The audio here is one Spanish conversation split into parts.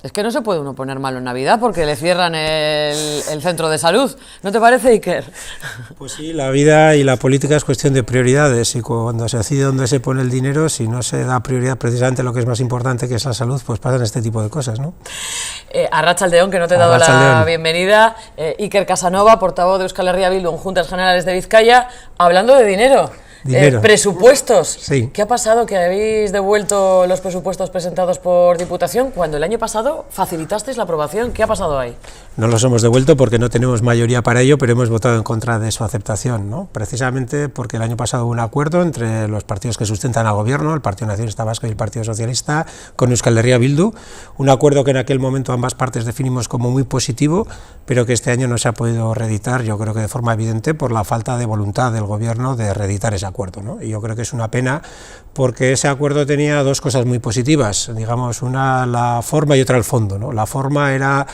Es que no se puede uno poner malo en Navidad porque le cierran el centro de salud. ¿No te parece, Iker? Pues sí, la vida y la política es cuestión de prioridades y cuando se decide dónde se pone el dinero, si no se da prioridad precisamente a lo que es más importante, que es la salud, pues pasan este tipo de cosas, ¿no? Arratsaldeon, que no te he dado la bienvenida. Iker Casanova, portavoz de Euskal Herria Bildu en Juntas Generales de Vizcaya, hablando de dinero. Presupuestos. Sí. ¿Qué ha pasado que habéis devuelto los presupuestos presentados por Diputación cuando el año pasado facilitasteis la aprobación? ¿Qué ha pasado ahí? No los hemos devuelto porque no tenemos mayoría para ello, pero hemos votado en contra de su aceptación, ¿no? Precisamente porque el año pasado hubo un acuerdo entre los partidos que sustentan al gobierno, el Partido Nacionalista Vasco y el Partido Socialista, con Euskal Herria Bildu, un acuerdo que en aquel momento ambas partes definimos como muy positivo, pero que este año no se ha podido reeditar, yo creo que de forma evidente, por la falta de voluntad del gobierno de reeditar ese acuerdo, ¿no? Y yo creo que es una pena porque ese acuerdo tenía dos cosas muy positivas, digamos, una la forma y otra el fondo, ¿no? La forma era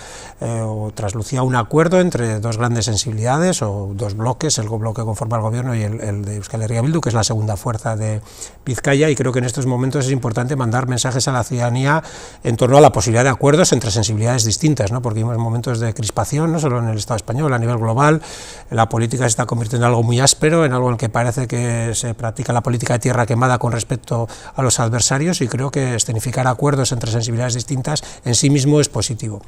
o traslucía un acuerdo entre dos grandes sensibilidades o dos bloques, el bloque que conforma el gobierno y el de Euskal Herria Bildu, que es la segunda fuerza de Vizcaya, y creo que en estos momentos es importante mandar mensajes a la ciudadanía en torno a la posibilidad de acuerdos entre sensibilidades distintas, ¿no? Porque vivimos momentos de crispación, no solo en el Estado español, a nivel global, la política se está convirtiendo en algo muy áspero, en algo en el que parece que se practica la política de tierra quemada con respecto a los adversarios, y creo que escenificar acuerdos entre sensibilidades distintas en sí mismo es positivo.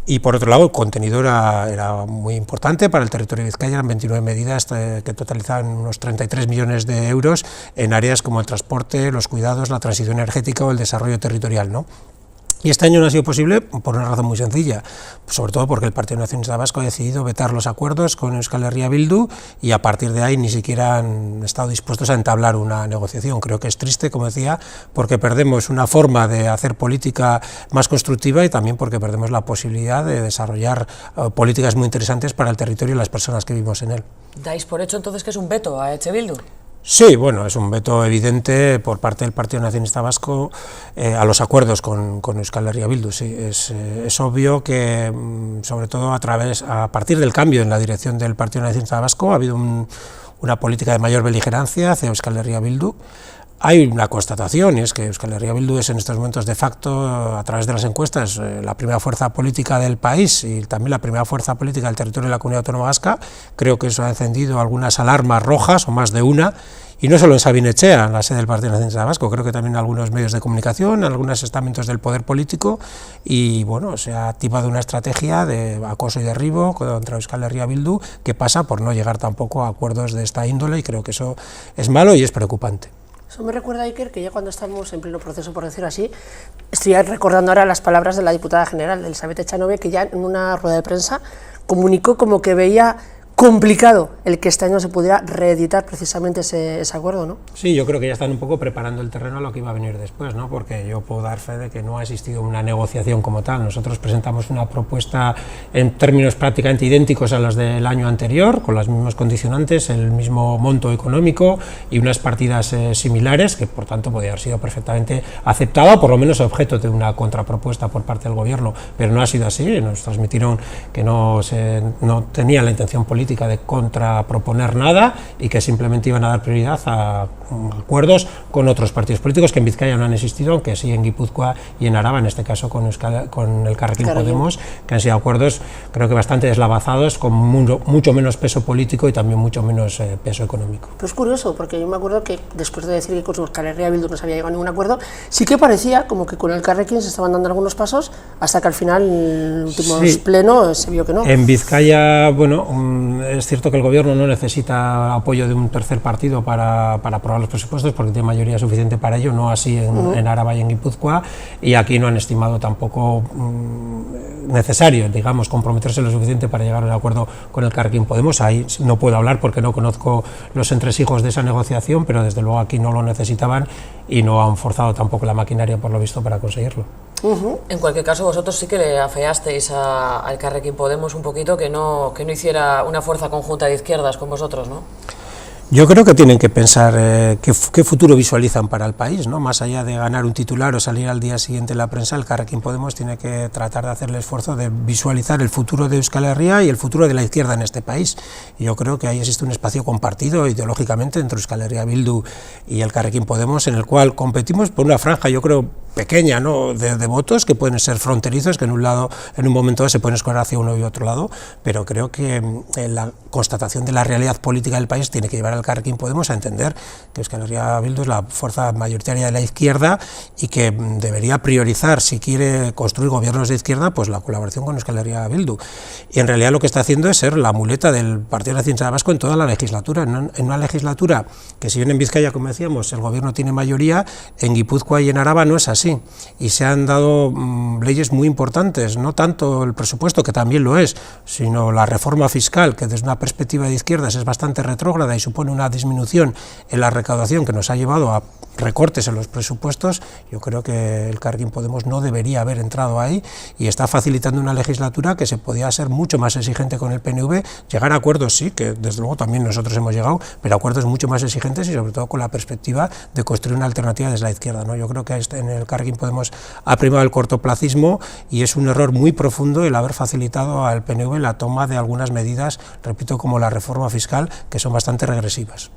Y por otro lado, el contenido era muy importante para el territorio de Vizcaya, eran 29 medidas que totalizaban unos 33 millones de euros en áreas como el transporte, los cuidados, la transición energética o el desarrollo territorial, ¿no? Y este año no ha sido posible por una razón muy sencilla, sobre todo porque el Partido Nacionalista Vasco ha decidido vetar los acuerdos con Euskal Herria Bildu y a partir de ahí ni siquiera han estado dispuestos a entablar una negociación. Creo que es triste, como decía, porque perdemos una forma de hacer política más constructiva y también porque perdemos la posibilidad de desarrollar políticas muy interesantes para el territorio y las personas que vivimos en él. ¿Dais por hecho entonces que es un veto a EH Bildu? Sí, bueno, es un veto evidente por parte del Partido Nacionalista Vasco a los acuerdos con Euskal Herria Bildu. Sí, es obvio que, sobre todo a partir del cambio en la dirección del Partido Nacionalista Vasco, ha habido una política de mayor beligerancia hacia Euskal Herria Bildu. Hay una constatación, y es que Euskal Herria Bildu es en estos momentos de facto, a través de las encuestas, la primera fuerza política del país y también la primera fuerza política del territorio de la Comunidad Autónoma Vasca. Creo que eso ha encendido algunas alarmas rojas, o más de una, y no solo en Sabin-Etxea, en la sede del Partido Nacionalista Vasco, creo que también en algunos medios de comunicación, en algunos estamentos del poder político, y bueno, se ha activado una estrategia de acoso y derribo contra Euskal Herria Bildu que pasa por no llegar tampoco a acuerdos de esta índole, y creo que eso es malo y es preocupante. Eso me recuerda, Iker, que ya cuando estamos en pleno proceso, por decirlo así, estoy recordando ahora las palabras de la diputada general, Elizabeth Echanove, que ya en una rueda de prensa comunicó como que veía complicado el que este año se pudiera reeditar precisamente ese acuerdo, ¿no? Sí, yo creo que ya están un poco preparando el terreno a lo que iba a venir después, ¿no? Porque yo puedo dar fe de que no ha existido una negociación como tal. Nosotros presentamos una propuesta en términos prácticamente idénticos a las del año anterior, con los mismos condicionantes, el mismo monto económico y unas partidas similares, que por tanto podía haber sido perfectamente aceptada, o por lo menos objeto de una contrapropuesta por parte del gobierno, pero no ha sido así. Nos transmitieron que no tenían la intención política de contraproponer nada y que simplemente iban a dar prioridad a acuerdos con otros partidos políticos que en Vizcaya no han existido, aunque sí en Guipúzcoa y en Araba, en este caso con el Carrequín Podemos, que han sido acuerdos creo que bastante deslavazados, con mucho menos peso político y también mucho menos peso económico. Pues es curioso, porque yo me acuerdo que después de decir que con Euskal Herria Bildu no se había llegado a ningún acuerdo, sí que parecía como que con el Carrequín se estaban dando algunos pasos, hasta que al final, en el último pleno, se vio que no. En Vizcaya, bueno, es cierto que el gobierno no necesita apoyo de un tercer partido para aprobar los presupuestos, porque tiene mayoría suficiente para ello, no así en Araba y en Guipúzcoa, y aquí no han estimado tampoco necesario, digamos, comprometerse lo suficiente para llegar a un acuerdo con el Carrequín Podemos. Ahí no puedo hablar porque no conozco los entresijos de esa negociación, pero desde luego aquí no lo necesitaban y no han forzado tampoco la maquinaria, por lo visto, para conseguirlo. En cualquier caso, vosotros sí que le afeasteis al Carrequín Podemos un poquito que no hiciera una fuerza conjunta de izquierdas con vosotros, ¿no? Yo creo que tienen que pensar qué futuro visualizan para el país, ¿no? Más allá de ganar un titular o salir al día siguiente en la prensa, el Carrequín Podemos tiene que tratar de hacer el esfuerzo de visualizar el futuro de Euskal Herria y el futuro de la izquierda en este país. Y yo creo que ahí existe un espacio compartido ideológicamente entre Euskal Herria Bildu y el Carrequín Podemos, en el cual competimos por una franja, yo creo, pequeña, ¿no?, de votos que pueden ser fronterizos, que en un momento se pueden escoger hacia uno y otro lado, pero creo que la constatación de la realidad política del país tiene que llevar al Carrequín Podemos a entender que Euskal Herria Bildu es la fuerza mayoritaria de la izquierda y que debería priorizar, si quiere construir gobiernos de izquierda, pues la colaboración con Euskal Herria Bildu. Y en realidad lo que está haciendo es ser la muleta del Partido Nacionalista Vasco en toda la legislatura, en una legislatura que, si bien en Vizcaya, como decíamos, el gobierno tiene mayoría, en Guipúzcoa y en Araba no es así. Y se han dado leyes muy importantes, no tanto el presupuesto, que también lo es, sino la reforma fiscal, que desde una perspectiva de izquierdas es bastante retrógrada y supone una disminución en la recaudación que nos ha llevado a recortes en los presupuestos. Yo creo que el Carrequín Podemos no debería haber entrado ahí y está facilitando una legislatura que se podía ser mucho más exigente con el PNV, llegar a acuerdos, sí, que desde luego también nosotros hemos llegado, pero acuerdos mucho más exigentes y sobre todo con la perspectiva de construir una alternativa desde la izquierda, ¿no? Yo creo que en el Carrequín Podemos ha primado el cortoplacismo y es un error muy profundo el haber facilitado al PNV la toma de algunas medidas, repito, como la reforma fiscal, que son bastante regresivas.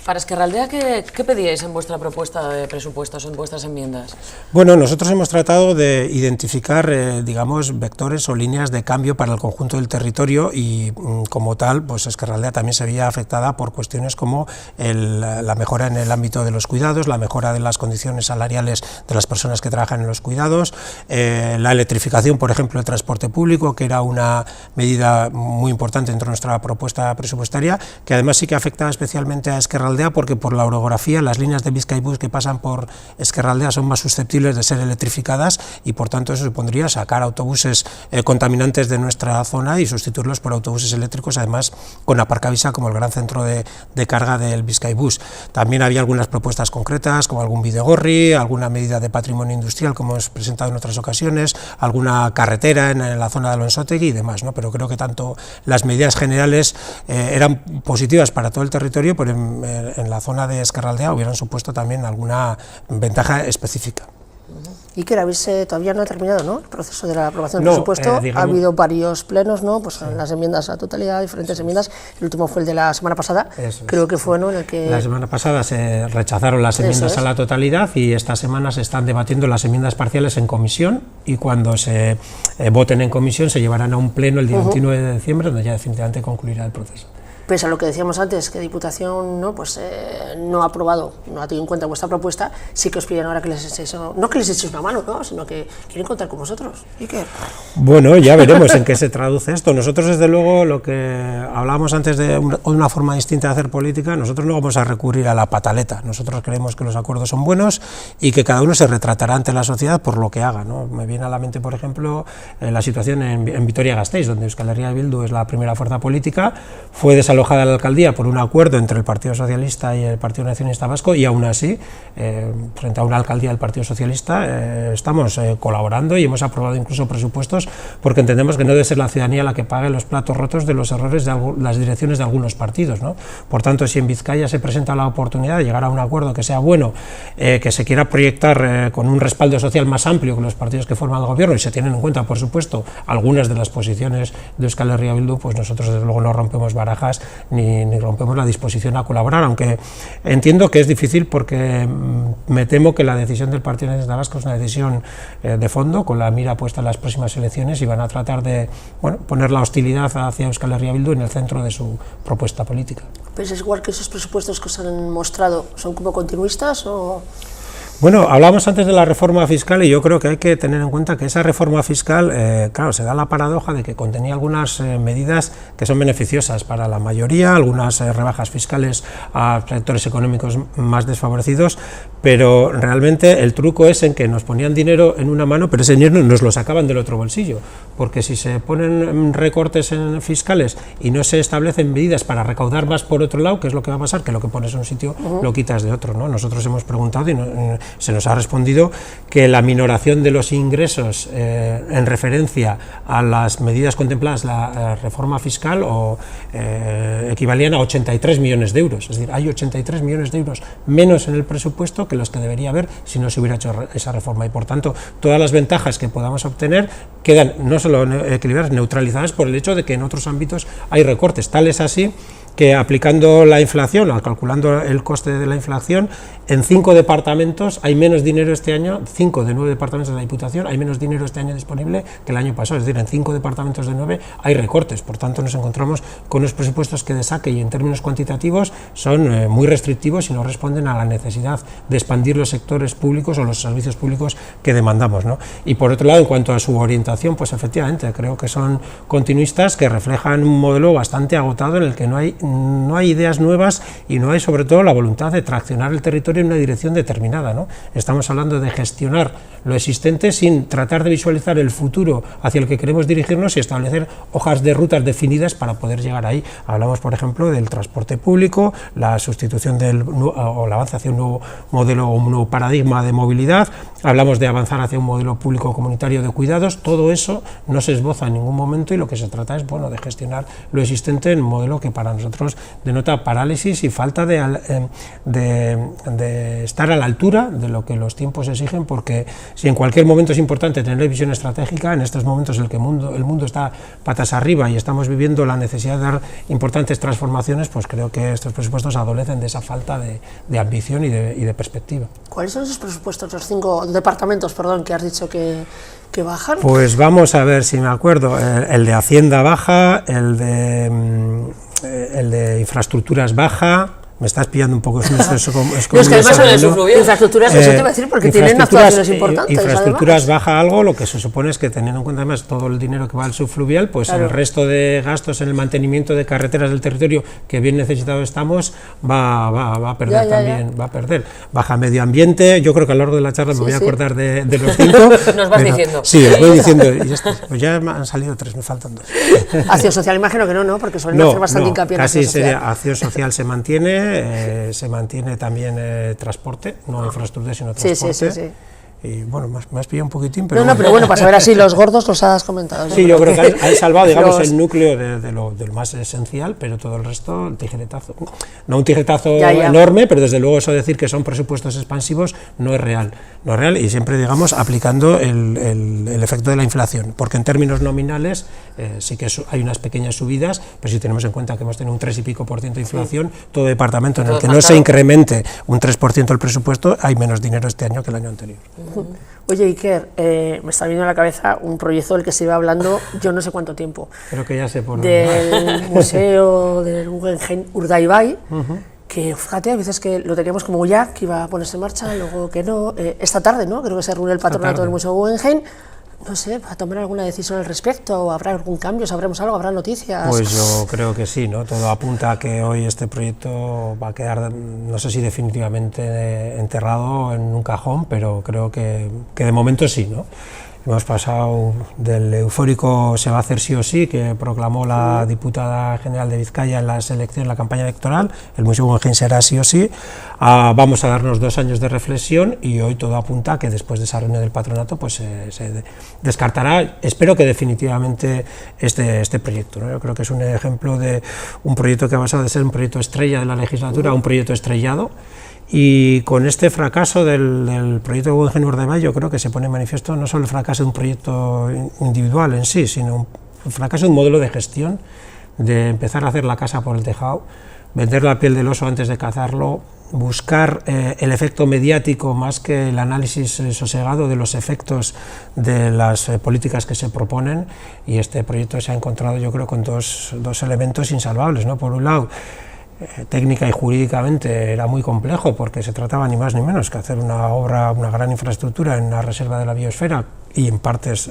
Para Ezkerraldea, ¿qué pedíais en vuestra propuesta de presupuestos o en vuestras enmiendas? Bueno, nosotros hemos tratado de identificar, digamos, vectores o líneas de cambio para el conjunto del territorio y, como tal, pues Ezkerraldea también se veía afectada por cuestiones como la mejora en el ámbito de los cuidados, la mejora de las condiciones salariales de las personas que trabajan en los cuidados, la electrificación, por ejemplo, del transporte público, que era una medida muy importante dentro de nuestra propuesta presupuestaria, que además sí que afecta especialmente a Ezkerraldea, porque por la orografía las líneas de Bizkaibus que pasan por Ezkerraldea son más susceptibles de ser electrificadas y por tanto eso supondría sacar autobuses contaminantes de nuestra zona y sustituirlos por autobuses eléctricos, además con Aparcavisa como el gran centro de carga del Bizkaibus. También había algunas propuestas concretas como algún bidegorri, alguna medida de patrimonio industrial como hemos presentado en otras ocasiones, alguna carretera en la zona de Alonsotegui y demás, ¿no? Pero creo que tanto las medidas generales eran positivas para todo el territorio, pero en la zona de Ezkerraldea hubieran supuesto también alguna ventaja específica. Y que todavía no ha terminado, ¿no?, el proceso de la aprobación del presupuesto. Ha habido varios plenos, ¿no?, pues sí, en las enmiendas a totalidad, diferentes enmiendas. El último fue el de la semana pasada, creo que fue, ¿no?, en el que... La semana pasada se rechazaron las enmiendas a la totalidad y esta semana se están debatiendo las enmiendas parciales en comisión y cuando se voten en comisión se llevarán a un pleno el día 29 de diciembre, donde ya definitivamente concluirá el proceso. Pese a lo que decíamos antes, que Diputación no ha aprobado, no ha tenido en cuenta vuestra propuesta, sí que os piden ahora que les echéis, no que les echéis una mano, ¿no?, sino que quieren contar con vosotros. Iker. Bueno, ya veremos en qué se traduce esto. Nosotros, desde luego, lo que hablábamos antes de una forma distinta de hacer política, nosotros no vamos a recurrir a la pataleta. Nosotros creemos que los acuerdos son buenos y que cada uno se retratará ante la sociedad por lo que haga, ¿no? Me viene a la mente, por ejemplo, la situación en Vitoria-Gasteiz, donde Euskal Herria Bildu es la primera fuerza política, fue desalojada de la alcaldía por un acuerdo entre el Partido Socialista y el Partido Nacionalista Vasco y aún así, frente a una alcaldía del Partido Socialista, estamos colaborando y hemos aprobado incluso presupuestos porque entendemos que no debe ser la ciudadanía la que pague los platos rotos de los errores de las direcciones de algunos partidos, ¿no? Por tanto, si en Vizcaya se presenta la oportunidad de llegar a un acuerdo que sea bueno, que se quiera proyectar con un respaldo social más amplio que los partidos que forman el gobierno y se tienen en cuenta, por supuesto, algunas de las posiciones de Euskal Herria Bildu, pues nosotros desde luego no rompemos barajas ni rompemos la disposición a colaborar, aunque entiendo que es difícil porque me temo que la decisión del Partido Nacionalista Vasco es una decisión de fondo, con la mira puesta en las próximas elecciones y van a tratar de poner la hostilidad hacia Euskal Herria Bildu en el centro de su propuesta política. ¿Pero es igual que esos presupuestos que os han mostrado son como continuistas o...? Bueno, hablábamos antes de la reforma fiscal y yo creo que hay que tener en cuenta que esa reforma fiscal, claro, se da la paradoja de que contenía algunas medidas que son beneficiosas para la mayoría, algunas rebajas fiscales a sectores económicos más desfavorecidos, pero realmente el truco es en que nos ponían dinero en una mano, pero ese dinero nos lo sacaban del otro bolsillo, porque si se ponen recortes fiscales y no se establecen medidas para recaudar más por otro lado, ¿qué es lo que va a pasar? Que lo que pones en un sitio lo quitas de otro, ¿no? Nosotros hemos preguntado se nos ha respondido que la minoración de los ingresos en referencia a las medidas contempladas la reforma fiscal equivalían a 83 millones de euros, es decir, hay 83 millones de euros menos en el presupuesto que los que debería haber si no se hubiera hecho esa reforma, y por tanto todas las ventajas que podamos obtener quedan no solo equilibradas, neutralizadas por el hecho de que en otros ámbitos hay recortes. Tal es así que aplicando la inflación, calculando el coste de la inflación, en 5 departamentos hay menos dinero este año, 5 de 9 departamentos de la Diputación, hay menos dinero este año disponible que el año pasado, es decir, en 5 departamentos de 9 hay recortes, por tanto nos encontramos con unos presupuestos que de saque y en términos cuantitativos son muy restrictivos y no responden a la necesidad de expandir los sectores públicos o los servicios públicos que demandamos, ¿no? Y por otro lado, en cuanto a su orientación, pues efectivamente creo que son continuistas que reflejan un modelo bastante agotado en el que no hay ideas nuevas y no hay sobre todo la voluntad de traccionar el territorio en una dirección determinada, ¿no? Estamos hablando de gestionar lo existente sin tratar de visualizar el futuro hacia el que queremos dirigirnos y establecer hojas de rutas definidas para poder llegar ahí. Hablamos, por ejemplo, del transporte público, la sustitución o el avance hacia un nuevo modelo o un nuevo paradigma de movilidad, hablamos de avanzar hacia un modelo público comunitario de cuidados. Todo eso no se esboza en ningún momento y lo que se trata es, bueno, de gestionar lo existente en un modelo que para nosotros denota parálisis y falta de estar a la altura de lo que los tiempos exigen, porque si en cualquier momento es importante tener visión estratégica, en estos momentos en el que el mundo está patas arriba y estamos viviendo la necesidad de dar importantes transformaciones, pues creo que estos presupuestos adolecen de esa falta de ambición y de perspectiva. ¿Cuáles son esos presupuestos, los 5 departamentos, que has dicho que bajan? Pues vamos a ver si me acuerdo. El de Hacienda baja, el de infraestructuras baja. Me estás pillando un poco. Es que además son infraestructuras, eso te iba a decir, porque tienen actuaciones importantes. Infraestructuras además. Baja algo, lo que se supone es que teniendo en cuenta además todo el dinero que va al subfluvial, pues claro, el resto de gastos en el mantenimiento de carreteras del territorio que bien necesitado estamos, va a perder también. Va a perder. Baja medio ambiente, yo creo que a lo largo de la charla me voy a acordar de los 5. Nos vas diciendo. Sí, os voy diciendo. Pues ya me han salido 3, me faltan 2. Acción social imagino que no, porque suelen hacer bastante hincapié en acción social. Acción social se mantiene también transporte, no infraestructura sino transporte. Sí. Y bueno, me has pillado un poquitín, pero pero bueno, para saber así los gordos los has comentado. Sí, yo creo que han salvado, digamos, el núcleo de lo más esencial, pero todo el resto, el tijeretazo. No un tijeretazo enorme, pero desde luego eso de decir que son presupuestos expansivos no es real. No es real y siempre, digamos, aplicando el efecto de la inflación, porque en términos nominales sí que hay unas pequeñas subidas, pero si tenemos en cuenta que hemos tenido un 3 y pico % de inflación, todo departamento en el que no se incremente un 3% el presupuesto, hay menos dinero este año que el año anterior. Oye, Iker, me está viniendo a la cabeza un proyecto del que se iba hablando yo no sé cuánto tiempo. Creo que ya sé por del Museo del Guggenheim Urdaibai, que fíjate, a veces que lo teníamos como ya, que iba a ponerse en marcha, luego que no. Esta tarde, ¿no? Creo que se reúne el patronato del Museo Guggenheim. No sé, ¿para tomar alguna decisión al respecto? ¿Habrá algún cambio? ¿Sabremos algo? ¿Habrá noticias? Pues yo creo que sí, ¿no? Todo apunta a que hoy este proyecto va a quedar, no sé si definitivamente enterrado en un cajón, pero creo que de momento sí, ¿no? Hemos pasado del eufórico se va a hacer sí o sí, que proclamó la diputada general de Vizcaya en las elecciones, en la campaña electoral, el Museo Guggenheim será sí o sí, vamos a darnos 2 años de reflexión y hoy todo apunta a que después de esa reunión del patronato pues se descartará, espero que definitivamente este proyecto, ¿no? Yo creo que es un ejemplo de un proyecto que ha pasado de ser un proyecto estrella de la legislatura a un proyecto estrellado. Y con este fracaso del proyecto de Guggenheim Urdaibai yo creo que se pone en manifiesto no solo el fracaso de un proyecto individual en sí, sino el fracaso de un modelo de gestión, de empezar a hacer la casa por el tejado, vender la piel del oso antes de cazarlo, buscar el efecto mediático más que el análisis sosegado de los efectos de las políticas que se proponen, y este proyecto se ha encontrado yo creo con dos elementos insalvables, ¿no? Por un lado, técnica y jurídicamente era muy complejo porque se trataba ni más ni menos que hacer una obra, una gran infraestructura en la reserva de la biosfera y en partes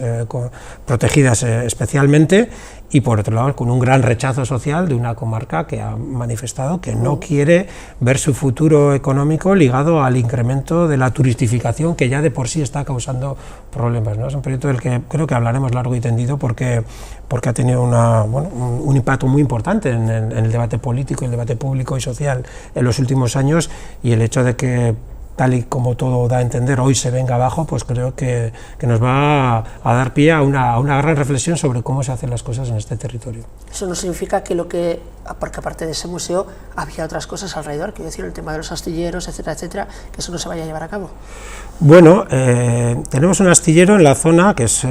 protegidas especialmente, y por otro lado con un gran rechazo social de una comarca que ha manifestado que no quiere ver su futuro económico ligado al incremento de la turistificación que ya de por sí está causando problemas, ¿no? Es un proyecto del que creo que hablaremos largo y tendido porque ha tenido un impacto muy importante en el debate político, el debate público y social en los últimos años, y el hecho de que tal y como todo da a entender, hoy se venga abajo, pues creo que nos va a dar pie a una gran reflexión sobre cómo se hacen las cosas en este territorio. Eso no significa que porque aparte de ese museo había otras cosas alrededor, quiero decir, el tema de los astilleros, etcétera, etcétera, que eso no se vaya a llevar a cabo. Bueno, tenemos un astillero en la zona que es,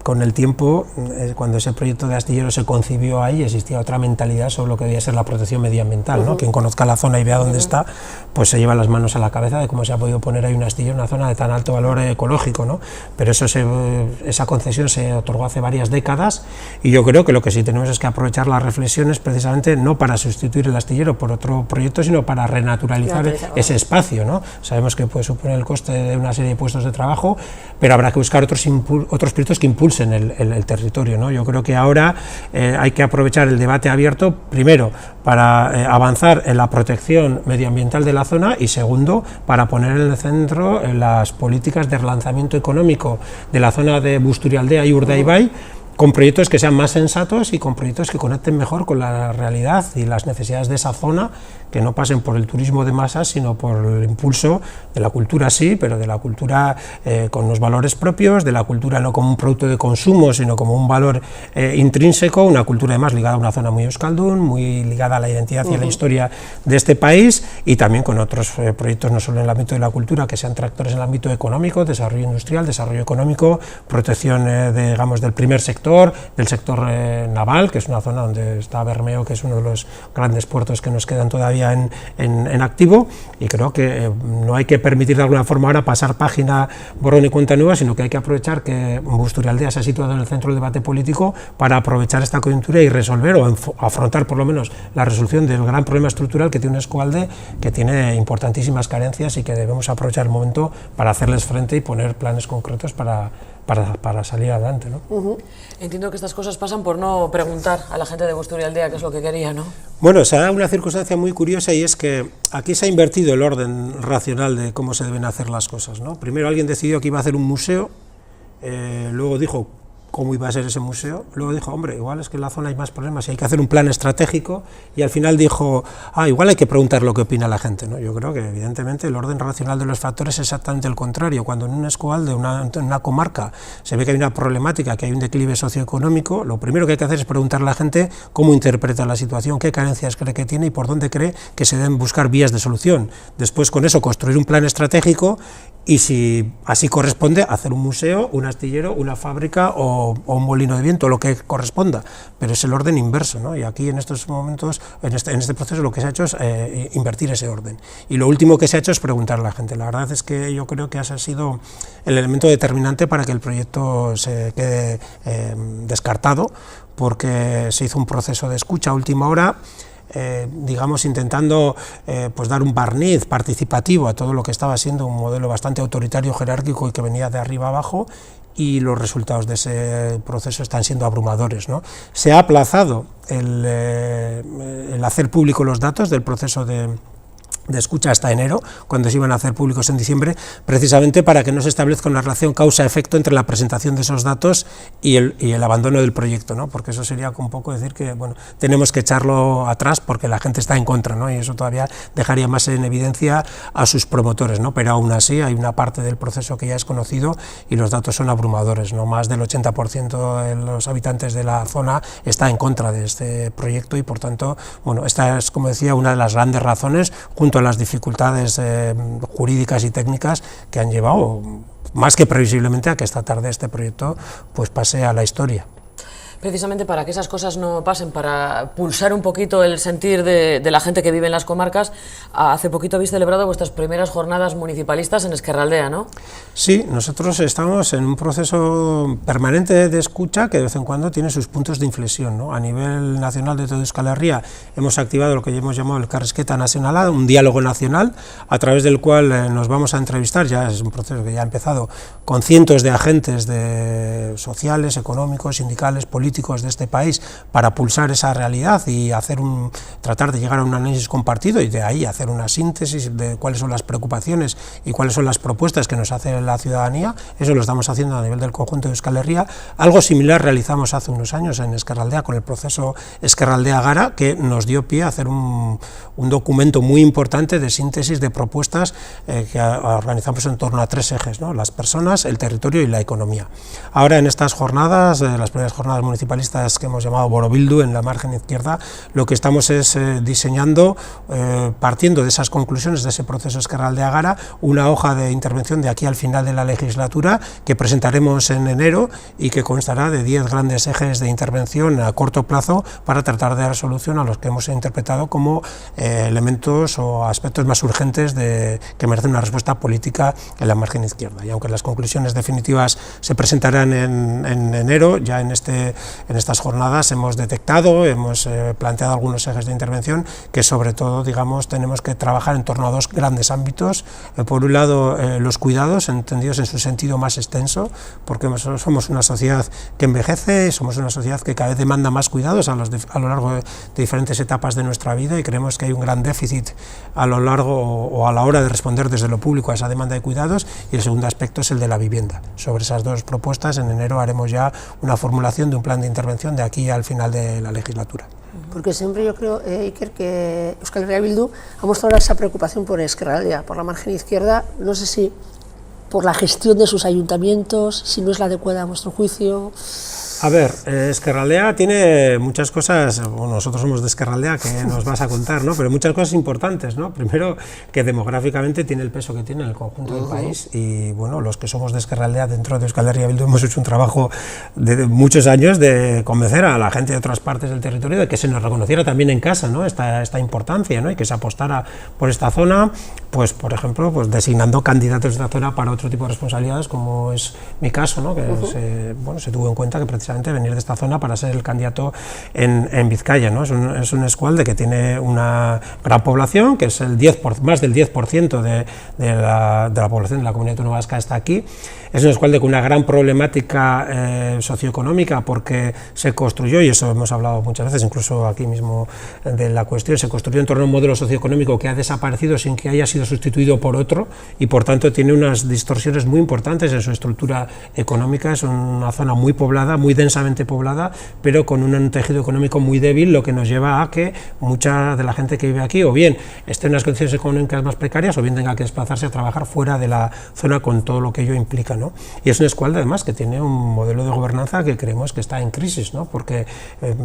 con el tiempo, cuando ese proyecto de astillero se concibió ahí, existía otra mentalidad sobre lo que debía ser la protección medioambiental, ¿no? Quien conozca la zona y vea dónde está, pues se lleva las manos a la cabeza de cómo se ha podido poner ahí un astillero en una zona de tan alto valor ecológico, ¿no? Pero esa concesión se otorgó hace varias décadas, y yo creo que lo que sí tenemos es que aprovechar las reflexiones precisamente no para sustituir el astillero por otro proyecto, sino para renaturalizar ese espacio, ¿no? Sabemos que puede suponer el coste de una serie de puestos de trabajo, pero habrá que buscar otros proyectos que impulsen el territorio, ¿no? Yo creo que ahora hay que aprovechar el debate abierto, primero, para avanzar en la protección medioambiental de la zona, y segundo, para poner en el centro las políticas de relanzamiento económico de la zona de Busturialdea y Urdaibai, con proyectos que sean más sensatos y con proyectos que conecten mejor con la realidad y las necesidades de esa zona, que no pasen por el turismo de masas, sino por el impulso de la cultura, sí, pero de la cultura con los valores propios, de la cultura no como un producto de consumo, sino como un valor intrínseco, una cultura además ligada a una zona muy euskaldun, muy ligada a la identidad y a la historia de este país, y también con otros proyectos no solo en el ámbito de la cultura, que sean tractores en el ámbito económico, desarrollo industrial, desarrollo económico, protección digamos del primer sector, del sector naval, que es una zona donde está Bermeo, que es uno de los grandes puertos que nos quedan todavía en activo, y creo que no hay que permitir de alguna forma ahora pasar página, borrón y cuenta nueva, sino que hay que aprovechar que Busturialdea se ha situado en el centro del debate político para aprovechar esta coyuntura y resolver o afrontar por lo menos la resolución del gran problema estructural que tiene un Eskualde, que tiene importantísimas carencias y que debemos aprovechar el momento para hacerles frente y poner planes concretos para salir adelante, ¿no? Entiendo que estas cosas pasan por no preguntar a la gente de Busturialdea qué es lo que quería, ¿no? Bueno, se da una circunstancia muy curiosa, y es que aquí se ha invertido el orden racional de cómo se deben hacer las cosas, ¿no? Primero alguien decidió que iba a hacer un museo, luego dijo cómo iba a ser ese museo, luego dijo, hombre, igual es que en la zona hay más problemas y hay que hacer un plan estratégico, y al final dijo, igual hay que preguntar lo que opina la gente, ¿no? Yo creo que evidentemente el orden racional de los factores es exactamente el contrario. Cuando en un Eskualde, en una comarca, se ve que hay una problemática, que hay un declive socioeconómico, lo primero que hay que hacer es preguntar a la gente cómo interpreta la situación, qué carencias cree que tiene y por dónde cree que se deben buscar vías de solución. Después, con eso, construir un plan estratégico, y si así corresponde, hacer un museo, un astillero, una fábrica o un molino de viento, lo que corresponda, pero es el orden inverso, ¿no? Y aquí en estos momentos, en este proceso, lo que se ha hecho es invertir ese orden, y lo último que se ha hecho es preguntar a la gente. La verdad es que yo creo que ese ha sido el elemento determinante para que el proyecto se quede descartado, porque se hizo un proceso de escucha a última hora, digamos intentando pues dar un barniz participativo a todo lo que estaba siendo un modelo bastante autoritario, jerárquico y que venía de arriba abajo, y los resultados de ese proceso están siendo abrumadores, ¿no? Se ha aplazado el hacer público los datos del proceso de escucha hasta enero, cuando se iban a hacer públicos en diciembre, precisamente para que no se establezca una relación causa-efecto entre la presentación de esos datos y el abandono del proyecto, ¿no? Porque eso sería un poco decir que, bueno, tenemos que echarlo atrás porque la gente está en contra, ¿no? Y eso todavía dejaría más en evidencia a sus promotores, ¿no? Pero aún así hay una parte del proceso que ya es conocido y los datos son abrumadores, ¿no? Más del 80% de los habitantes de la zona está en contra de este proyecto, y por tanto, bueno, esta es, como decía, una de las grandes razones, junto a las dificultades jurídicas y técnicas, que han llevado más que previsiblemente a que esta tarde este proyecto pues pase a la historia. Precisamente para que esas cosas no pasen, para pulsar un poquito el sentir de la gente que vive en las comarcas, hace poquito habéis celebrado vuestras primeras jornadas municipalistas en Ezkerraldea, ¿no? Sí, nosotros estamos en un proceso permanente de escucha que de vez en cuando tiene sus puntos de inflexión, ¿no? A nivel nacional de toda Euskal Herria hemos activado lo que hemos llamado el Elkarrizketa Nacional, un diálogo nacional a través del cual nos vamos a entrevistar, ya es un proceso que ya ha empezado, con cientos de agentes sociales, económicos, sindicales, políticos, políticos de este país para pulsar esa realidad y tratar de llegar a un análisis compartido y de ahí hacer una síntesis de cuáles son las preocupaciones y cuáles son las propuestas que nos hace la ciudadanía. Eso lo estamos haciendo a nivel del conjunto de Euskal Herria. Algo similar realizamos hace unos años en Ezkerraldea con el proceso Ezkerraldea Gara, que nos dio pie a hacer un documento muy importante de síntesis de propuestas que organizamos en torno a 3 ejes, ¿no? Las personas, el territorio y la economía. Ahora en estas jornadas, las primeras jornadas municipalistas que hemos llamado Borobildu en la margen izquierda, lo que estamos es diseñando, partiendo de esas conclusiones de ese proceso Ezkerraldea Gara, una hoja de intervención de aquí al final de la legislatura que presentaremos en enero y que constará de 10 grandes ejes de intervención a corto plazo para tratar de dar solución a los que hemos interpretado como elementos o aspectos más urgentes que merecen una respuesta política en la margen izquierda. Y aunque las conclusiones definitivas se presentarán en enero, ya en estas jornadas hemos detectado, hemos planteado algunos ejes de intervención que sobre todo, digamos, tenemos que trabajar en torno a 2 grandes ámbitos. Por un lado, los cuidados, entendidos en su sentido más extenso, porque somos una sociedad que envejece, somos una sociedad que cada vez demanda más cuidados a lo largo de diferentes etapas de nuestra vida y creemos que hay un gran déficit a lo largo o a la hora de responder desde lo público a esa demanda de cuidados, y el segundo aspecto es el de la vivienda. Sobre esas 2 propuestas en enero haremos ya una formulación de un plan de intervención de aquí al final de la legislatura. Porque siempre yo creo, Iker, que Euskal Herria Bildu ha mostrado esa preocupación por Ezkerraldea, por la margen izquierda, no sé si por la gestión de sus ayuntamientos, si no es la adecuada a vuestro juicio. A ver, Ezkerraldea tiene muchas cosas, bueno, nosotros somos de Ezkerraldea, que nos vas a contar, ¿no? Pero muchas cosas importantes, ¿no? Primero, que demográficamente tiene el peso que tiene en el conjunto del país y, bueno, los que somos de Ezkerraldea dentro de Euskal Herria Bildu hemos hecho un trabajo de muchos años de convencer a la gente de otras partes del territorio de que se nos reconociera también en casa, ¿no? Esta importancia, ¿no? Y que se apostara por esta zona, pues, por ejemplo, pues designando candidatos de esta zona para otro tipo de responsabilidades, como es mi caso, ¿no? Que se tuvo en cuenta que precisamente venir de esta zona para ser el candidato en Vizcaya, ¿no? Es un eskualde que tiene una gran población, que es más del 10% de la población de la comunidad autónoma vasca está aquí. Es un eskualde con una gran problemática socioeconómica porque se construyó, y eso hemos hablado muchas veces, incluso aquí mismo de la cuestión, se construyó en torno a un modelo socioeconómico que ha desaparecido sin que haya sido sustituido por otro y por tanto tiene unas distorsiones muy importantes en su estructura económica. Es una zona muy poblada, muy densamente poblada, pero con un tejido económico muy débil, lo que nos lleva a que mucha de la gente que vive aquí o bien esté en unas condiciones económicas más precarias o bien tenga que desplazarse a trabajar fuera de la zona con todo lo que ello implica, ¿no? Y es un eskualde además que tiene un modelo de gobernanza que creemos que está en crisis, ¿no? Porque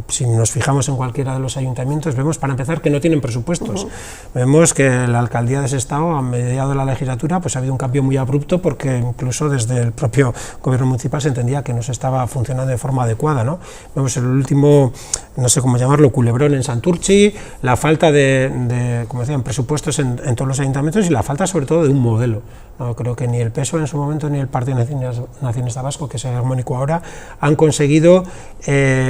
si nos fijamos en cualquiera de los ayuntamientos vemos, para empezar, que no tienen presupuestos. Vemos que la alcaldía de Sestao, a mediados de la legislatura, pues ha habido un cambio muy abrupto porque incluso desde el propio gobierno municipal se entendía que no se estaba funcionando de forma adecuada, ¿no? Vemos el último, no sé cómo llamarlo, culebrón en Santurtzi, la falta de como decían, presupuestos en todos los ayuntamientos y la falta sobre todo de un modelo. No creo que ni el PSOE en su momento ni el Partido Nacionalista Vasco, que es hegemónico ahora, han conseguido,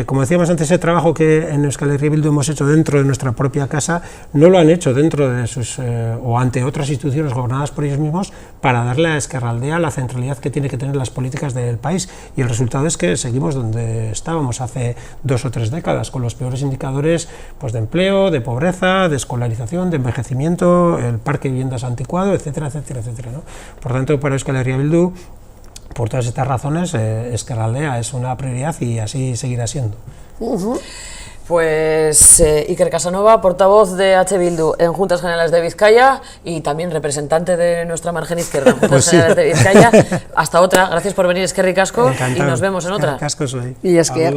como decíamos antes, ese trabajo que en Euskal Herria Bildu hemos hecho dentro de nuestra propia casa, no lo han hecho dentro de sus, o ante otras instituciones gobernadas por ellos mismos, para darle a Ezkerraldea la centralidad que tiene que tener las políticas del país, y el resultado es que seguimos donde estábamos hace 2 o 3 décadas, con los peores indicadores, pues, de empleo, de pobreza, de escolarización, de envejecimiento, el parque de viviendas anticuado, etcétera, etcétera, etcétera, ¿no? Por tanto, para Euskal Herria Bildu, por todas estas razones, Ezkerraldea es una prioridad y así seguirá siendo. Pues Iker Casanova, portavoz de H. Bildu en Juntas Generales de Vizcaya y también representante de nuestra margen izquierda en Juntas Pues sí. Generales de Vizcaya. Hasta otra, gracias por venir, Eskerrik asko, y Encantado. nos vemos en otra. Casco soy. Y es que